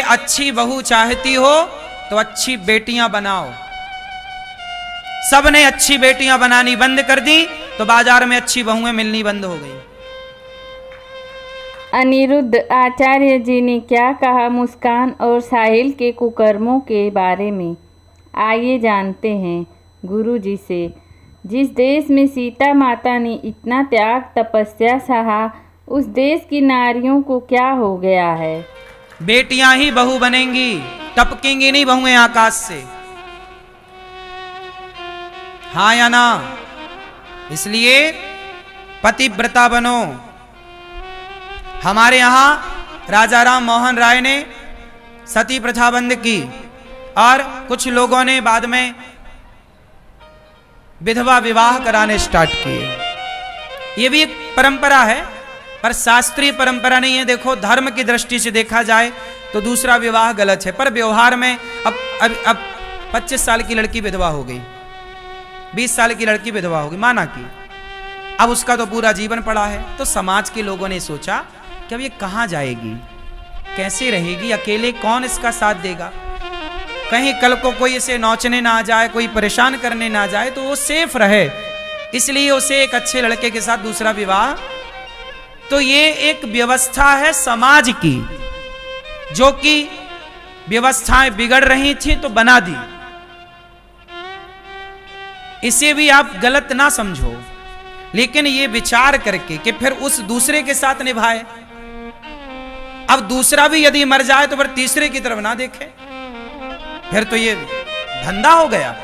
अच्छी बहू चाहती हो तो अच्छी बेटियां बनाओ। सबने अच्छी बेटियां बनानी बंद कर दी तो बाजार में अच्छी बहुएं मिलनी बंद हो गई। अनिरुद्ध आचार्य जी ने क्या कहा मुस्कान और साहिल के कुकर्मों के बारे में, आइए जानते हैं गुरु जी से। जिस देश में सीता माता ने इतना त्याग तपस्या सहा, उस देश की नारियों को क्या हो गया है? बेटियां ही बहू बनेंगी, टपकेंगी नहीं बहुएं आकाश से। हाँ या ना? इसलिए पतिव्रता बनो। हमारे यहां राजा राम मोहन राय ने सती प्रथा बंद की और कुछ लोगों ने बाद में विधवा विवाह कराने स्टार्ट किए। ये भी एक परंपरा है पर शास्त्रीय परंपरा नहीं है। देखो, धर्म की दृष्टि से देखा जाए तो दूसरा विवाह गलत है, पर व्यवहार में अब 25 साल की लड़की विधवा हो गई, 20 साल की लड़की विधवा हो गई, माना कि अब उसका तो पूरा जीवन पड़ा है। तो समाज के लोगों ने सोचा कि अब ये कहां जाएगी, कैसे रहेगी, अकेले कौन इसका साथ देगा, कहीं कल को कोई इसे नोचने ना आ जाए, कोई परेशान करने ना जाए, तो वो सेफ रहे। इसलिए उसे एक अच्छे लड़के के साथ दूसरा विवाह। तो ये एक व्यवस्था है समाज की, जो कि व्यवस्थाएं बिगड़ रही थी तो बना दी। इसे भी आप गलत ना समझो, लेकिन ये विचार करके कि फिर उस दूसरे के साथ निभाए। अब दूसरा भी यदि मर जाए तो फिर तीसरे की तरफ ना देखे, फिर तो ये धंधा हो गया।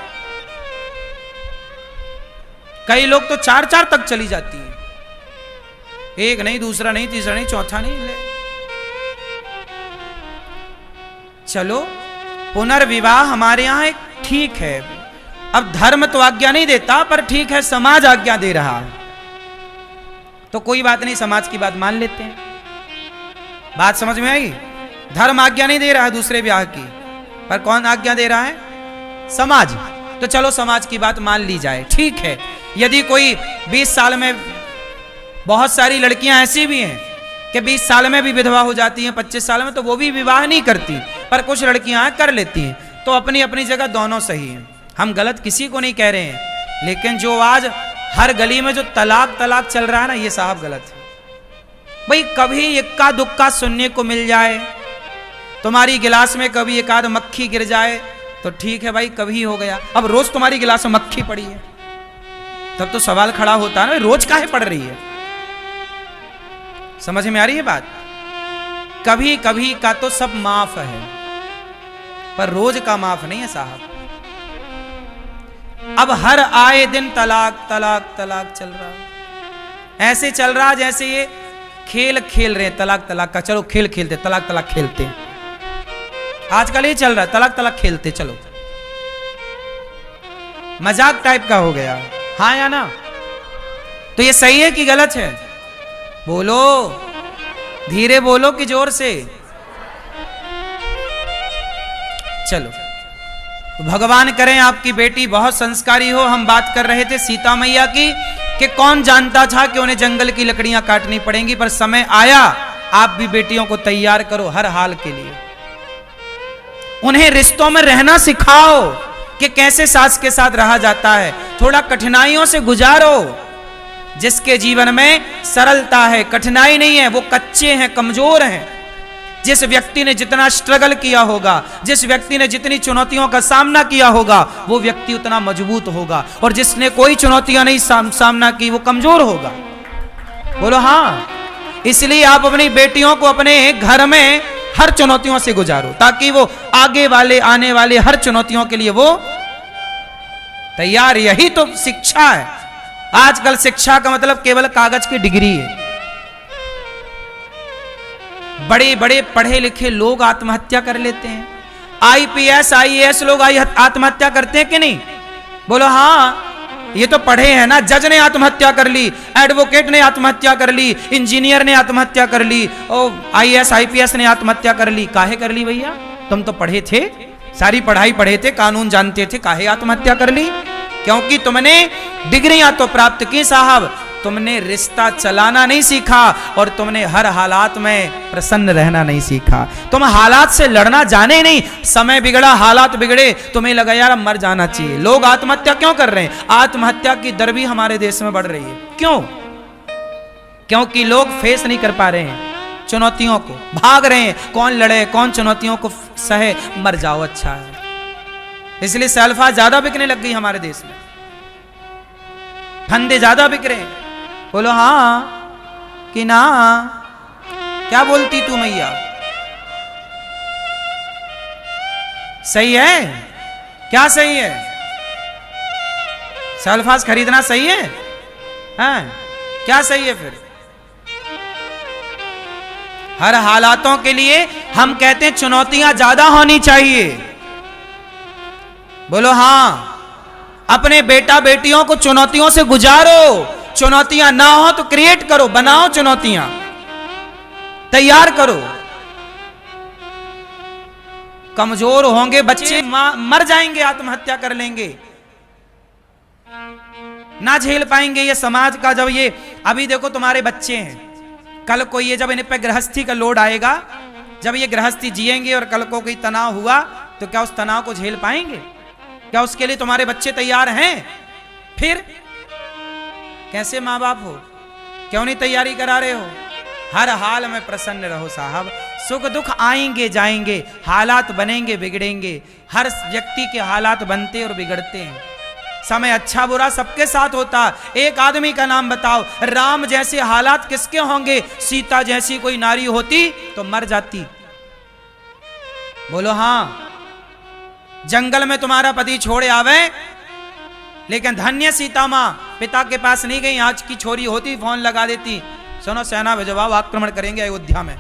कई लोग तो 4-4 तक चली जाती है, एक नहीं, दूसरा नहीं, तीसरा नहीं, चौथा नहीं। ले चलो, पुनर्विवाह हमारे यहां एक ठीक है। अब धर्म तो आज्ञा नहीं देता, पर ठीक है, समाज आज्ञा दे रहा है तो कोई बात नहीं, समाज की बात मान लेते हैं। बात समझ में आई? धर्म आज्ञा नहीं दे रहा है दूसरे ब्याह की, पर कौन आज्ञा दे रहा है? समाज। तो चलो समाज की बात मान ली जाए, ठीक है। यदि कोई 20 साल में, बहुत सारी लड़कियां ऐसी भी हैं कि 20 साल में भी विधवा हो जाती हैं, 25 साल में, तो वो भी विवाह नहीं करती, पर कुछ लड़कियां कर लेती हैं। तो अपनी अपनी जगह दोनों सही हैं, हम गलत किसी को नहीं कह रहे हैं। लेकिन जो आज हर गली में जो तलाक तलाक चल रहा है ना, ये साहब गलत है। भाई कभी इक्का दुक्का सुनने को मिल जाए, तुम्हारी गिलास में कभी एक आध मक्खी गिर जाए तो ठीक है भाई, कभी हो गया। अब रोज तुम्हारी गिलास में मक्खी पड़ी है तब तो सवाल खड़ा होता है ना, रोज काहे पड़ रही है? समझ में आ रही है बात? कभी कभी का तो सब माफ है, पर रोज का माफ नहीं है साहब। अब हर आए दिन तलाक तलाक तलाक चल रहा है। ऐसे चल रहा जैसे ये खेल खेल रहे हैं तलाक तलाक का। चलो खेल खेलते, तलाक तलाक खेलते हैं। आजकल ये चल रहा है, तलाक तलाक खेलते, चलो मजाक टाइप का हो गया। हाँ या ना? तो ये सही है कि गलत है? बोलो, धीरे बोलो कि जोर से? चलो, तो भगवान करें आपकी बेटी बहुत संस्कारी हो। हम बात कर रहे थे सीता मैया की कि कौन जानता था कि उन्हें जंगल की लकड़ियां काटनी पड़ेंगी, पर समय आया। आप भी बेटियों को तैयार करो हर हाल के लिए। उन्हें रिश्तों में रहना सिखाओ कि कैसे सास के साथ रहा जाता है। थोड़ा कठिनाइयों से गुजारो। जिसके जीवन में सरलता है, कठिनाई नहीं है, वो कच्चे हैं, कमजोर हैं। जिस व्यक्ति ने जितना स्ट्रगल किया होगा, जिस व्यक्ति ने जितनी चुनौतियों का सामना किया होगा, वो व्यक्ति उतना मजबूत होगा। और जिसने कोई चुनौतियां नहीं सामना की, वो कमजोर होगा। बोलो हाँ। इसलिए आप अपनी बेटियों को अपने घर में हर चुनौतियों से गुजारो, ताकि वो आगे वाले आने वाले हर चुनौतियों के लिए वो तैयार। यही तो शिक्षा है। आजकल शिक्षा का मतलब केवल कागज की डिग्री है। बड़े बड़े पढ़े लिखे लोग आत्महत्या कर लेते हैं। आईपीएस आईएएस लोग आत्महत्या करते हैं कि नहीं? बोलो हाँ। ये तो पढ़े हैं ना। जज ने आत्महत्या कर ली, एडवोकेट ने आत्महत्या कर ली, इंजीनियर ने आत्महत्या कर ली, और आईएएस आईपीएस ने आत्महत्या कर ली। काहे कर ली भैया? तुम तो पढ़े थे, सारी पढ़ाई पढ़े थे, कानून जानते थे, काहे आत्महत्या कर ली? क्योंकि तुमने डिग्रियां तो प्राप्त की साहब, तुमने रिश्ता चलाना नहीं सीखा और तुमने हर हालात में प्रसन्न रहना नहीं सीखा। तुम हालात से लड़ना जाने नहीं। समय बिगड़ा, हालात बिगड़े, तुम्हें लगा यार मर जाना चाहिए। लोग आत्महत्या क्यों कर रहे हैं? आत्महत्या की दर भी हमारे देश में बढ़ रही है। क्यों? क्योंकि लोग फेस नहीं कर पा रहे हैं चुनौतियों को, भाग रहे हैं। कौन लड़े, कौन चुनौतियों को सहे, मर जाओ अच्छा है। इसलिए सल्फा ज्यादा बिकने लग गई हमारे देश में, फंदे ज्यादा बिक रहे हैं। बोलो हाँ कि ना? क्या बोलती तू मैया? सही है? क्या सही है? सल्फास खरीदना सही है? हाँ, क्या सही है फिर? हर हालातों के लिए हम कहते हैं चुनौतियां ज्यादा होनी चाहिए। बोलो हाँ। अपने बेटा बेटियों को चुनौतियों से गुजारो। चुनौतियां ना हो तो क्रिएट करो, बनाओ चुनौतियां, तैयार करो। कमजोर होंगे बच्चे, मर जाएंगे, आत्महत्या कर लेंगे, ना झेल पाएंगे ये समाज का। जब ये अभी देखो तुम्हारे बच्चे हैं, कल को ये जब इन पे गृहस्थी का लोड आएगा, जब ये गृहस्थी जिएंगे और कल को कोई तनाव हुआ तो क्या उस तनाव को झेल पाएंगे? क्या उसके लिए तुम्हारे बच्चे तैयार हैं? फिर कैसे माँ बाप हो? क्यों नहीं तैयारी करा रहे हो? हर हाल में प्रसन्न रहो साहब। सुख दुख आएंगे जाएंगे, हालात बनेंगे बिगड़ेंगे। हर व्यक्ति के हालात बनते और बिगड़ते हैं। समय अच्छा बुरा सबके साथ होता। एक आदमी का नाम बताओ, राम जैसे हालात किसके होंगे? सीता जैसी कोई नारी होती तो मर जाती। बोलो हाँ। जंगल में तुम्हारा पति छोड़े आवे, लेकिन धन्य सीता मां पिता के पास नहीं गई। आज की छोरी होती फोन लगा देती, सुनो सेना भिजवाओ, आक्रमण करेंगे अयोध्या में।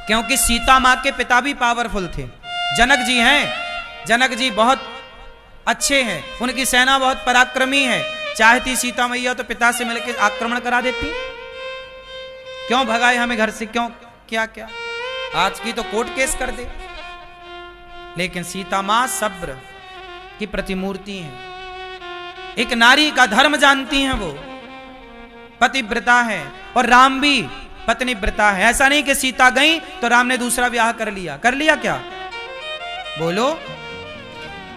क्योंकि सीता मां के पिता भी पावरफुल थे। जनक जी हैं, जनक जी बहुत अच्छे हैं, उनकी सेना बहुत पराक्रमी है। चाहती सीता मैया तो पिता से मिलकर आक्रमण करा देती। क्यों भगाए हमें घर से? क्यों? क्या क्या आज की तो कोर्ट केस कर दे। लेकिन सीता मां सब्र की प्रतिमूर्ति हैं। एक नारी का धर्म जानती हैं वो, पतिव्रता है। और राम भी पत्नीव्रता है। ऐसा नहीं कि सीता गई तो राम ने दूसरा ब्याह कर लिया। कर लिया क्या? बोलो।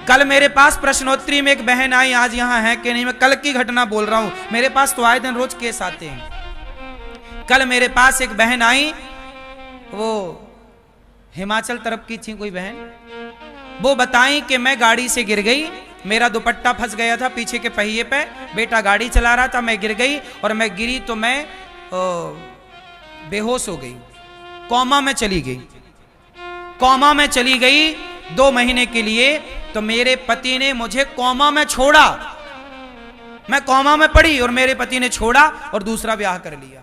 कल मेरे पास प्रश्नोत्तरी में एक बहन आई, आज यहां है कि नहीं, मैं कल की घटना बोल रहा हूं। मेरे पास तो आए दिन रोज केस आते हैं। कल मेरे पास एक बहन आई, वो हिमाचल तरफ की थी कोई बहन। वो बताई कि मैं गाड़ी से गिर गई, मेरा दुपट्टा फंस गया था पीछे के पहिए पे, बेटा गाड़ी चला रहा था, मैं गिर गई और मैं गिरी तो मैं बेहोश हो गई, कोमा में चली गई। कोमा में चली गई 2 महीने के लिए। तो मेरे पति ने मुझे कोमा में छोड़ा, मैं कोमा में पड़ी और मेरे पति ने छोड़ा और दूसरा ब्याह कर लिया।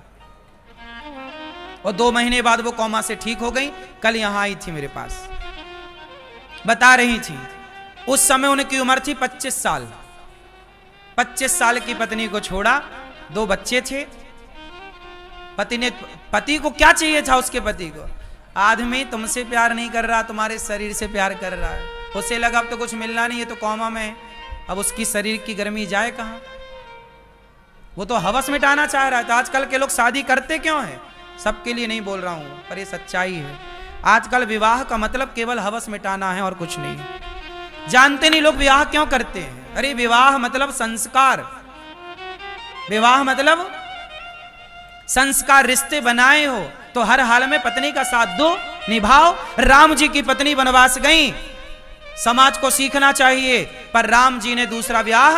और 2 महीने बाद वो कोमा से ठीक हो गई। कल यहां आई थी मेरे पास, बता रही थी उस समय उनकी उम्र थी 25 साल। 25 साल की पत्नी को छोड़ा, 2 बच्चे थे। पति को क्या चाहिए था? उसके पति को, आदमी तुमसे प्यार नहीं कर रहा, तुम्हारे शरीर से प्यार कर रहा है। उसे लगा अब तो कुछ मिलना नहीं है, तो कोमा में, अब उसकी शरीर की गर्मी जाए कहां? वो तो हवस मिटाना चाह रहा था। आजकल के लोग शादी करते क्यों हैं? सबके लिए नहीं बोल रहा हूं, पर ये सच्चाई है। आजकल विवाह का मतलब केवल हवस मिटाना है और कुछ नहीं। जानते नहीं लोग विवाह क्यों करते हैं। अरे विवाह मतलब संस्कार, विवाह मतलब संस्कार। रिश्ते बनाए हो तो हर हाल में पत्नी का साथ दो, निभाओ। राम जी की पत्नी वनवास गई, समाज को सीखना चाहिए, पर राम जी ने दूसरा ब्याह,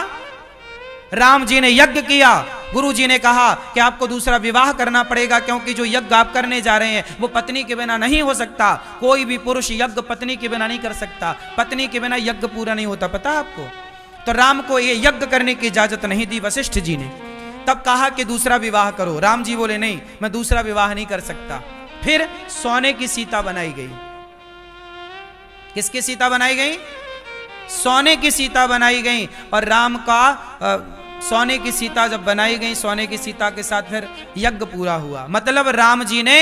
राम जी ने यज्ञ किया। गुरु जी ने कहा कि आपको दूसरा विवाह करना पड़ेगा, क्योंकि जो यज्ञ आप करने जा रहे हैं वो पत्नी के बिना नहीं हो सकता। कोई भी पुरुष यज्ञ पत्नी के बिना नहीं कर सकता। पत्नी के बिना यज्ञ पूरा नहीं होता, पता है आपको? तो राम को ये यज्ञ करने की इजाजत नहीं दी वशिष्ठ जी ने। तब कहा कि दूसरा विवाह करो। राम जी बोले नहीं, मैं दूसरा विवाह नहीं कर सकता। फिर सोने की सीता बनाई गई। किसकी सीता बनाई गई? सोने की सीता बनाई गई। और राम का सोने की सीता जब बनाई गई, सोने की सीता के साथ फिर यज्ञ पूरा हुआ। मतलब राम जी ने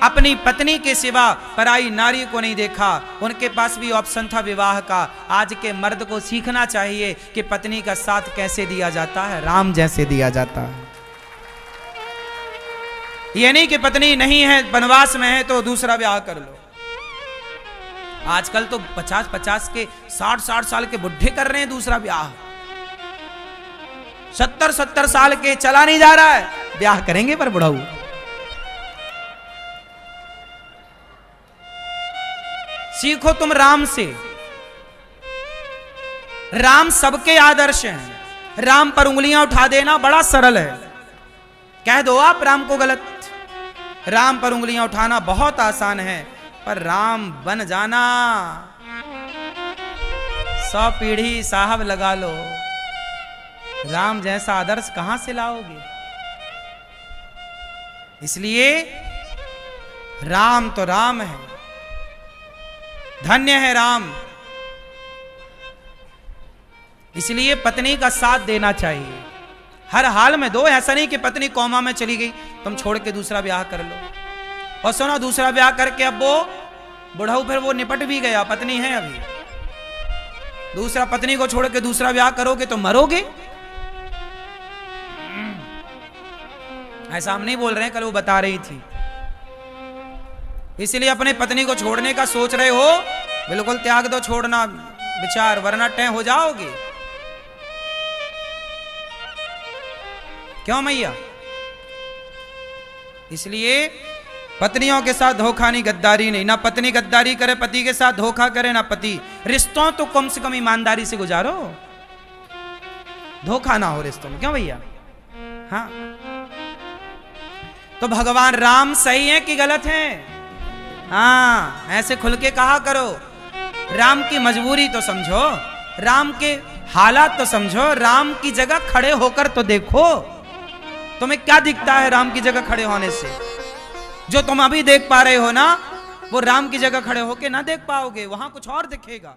अपनी पत्नी के सिवा पराई नारी को नहीं देखा। उनके पास भी ऑप्शन था विवाह का। आज के मर्द को सीखना चाहिए कि पत्नी का साथ कैसे दिया जाता है, राम जैसे दिया जाता है। ये नहीं कि पत्नी नहीं है, वनवास में है तो दूसरा ब्याह कर लो। आजकल तो 50-50 के 60-60 साल के बुढ़े कर रहे हैं दूसरा ब्याह। 70-70 साल के चला नहीं जा रहा है, ब्याह करेंगे पर बुढ़ाऊ। सीखो तुम राम से। राम सबके आदर्श हैं। राम पर उंगलियां उठा देना बड़ा सरल है। कह दो आप राम को गलत, राम पर उंगलियां उठाना बहुत आसान है, पर राम बन जाना 100 पीढ़ी साहब लगा लो। राम जैसा आदर्श कहां से लाओगे? इसलिए राम तो राम है, धन्य है राम। इसलिए पत्नी का साथ देना चाहिए, हर हाल में दो। ऐसा नहीं कि पत्नी कोमा में चली गई तुम छोड़ के दूसरा ब्याह कर लो। और सुनो, दूसरा ब्याह करके अब वो बुढ़ाऊ फिर वो निपट भी गया, पत्नी है अभी, दूसरा पत्नी को छोड़ के दूसरा ब्याह करोगे तो मरोगे। ऐसा हम नहीं बोल रहे हैं, कल वो बता रही थी। इसलिए अपने पत्नी को छोड़ने का सोच रहे हो, बिल्कुल त्याग दो, छोड़ना विचार, वरना टै हो जाओगे। क्यों मैया? इसलिए पत्नियों के साथ धोखा नहीं, गद्दारी नहीं। ना पत्नी गद्दारी करे पति के साथ, धोखा करे ना पति। रिश्तों तो कम से कम ईमानदारी से गुजारो, धोखा ना हो रिश्तों में। क्यों भैया? हाँ, तो भगवान राम सही है कि गलत है? हाँ, ऐसे खुल के कहा करो। राम की मजबूरी तो समझो, राम के हालात तो समझो, राम की जगह खड़े होकर तो देखो तुम्हें क्या दिखता है राम की जगह खड़े होने से। जो तुम अभी देख पा रहे हो ना, वो राम की जगह खड़े होके ना देख पाओगे, वहां कुछ और दिखेगा।